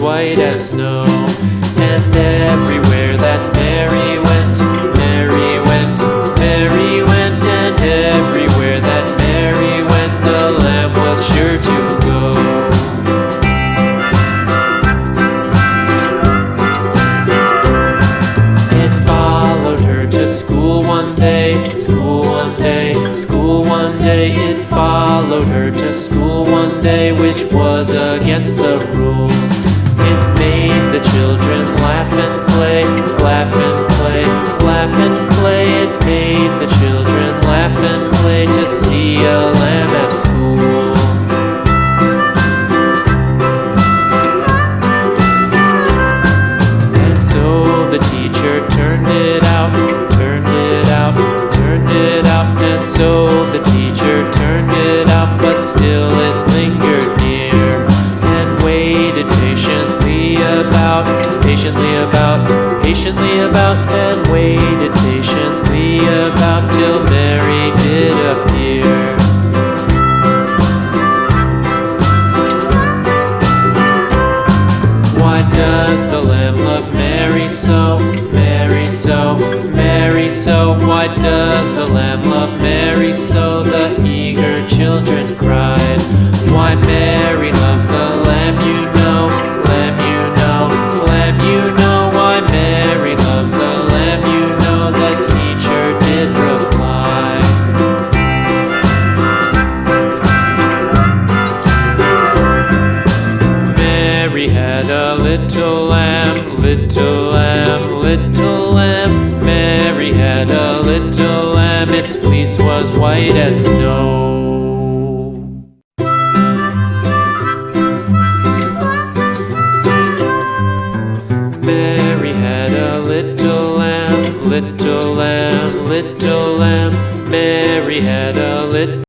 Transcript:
white as snow. And everywhere that Mary went, Mary went, Mary went, and everywhere that Mary went, the lamb was sure to go. It followed her to school one day, school one day, school one day. It followed her to school one day, which was against the rules. It made the children laugh and play, laugh and play, laugh and play. It made the children laugh and play to see a lamb at school. And so the teacher turned it out, turned it out, turned it out. And so the teacher turned it out, but still it lingered near and waited patiently about, patiently about, patiently about, and waited patiently about till Mary did appear. Why does the lamb love Mary so, Mary so, Mary so? Why does the lamb love Mary so? The eager children cried. Why Mary loves the lamb, you know, lamb, you know, lamb, you know. Why Mary loves the lamb, you know, the teacher did reply. Mary had a little lamb, little lamb, little lamb. Mary had a little lamb, its fleece was white as snow. Mary had a little lamb, little lamb, little lamb. Mary had a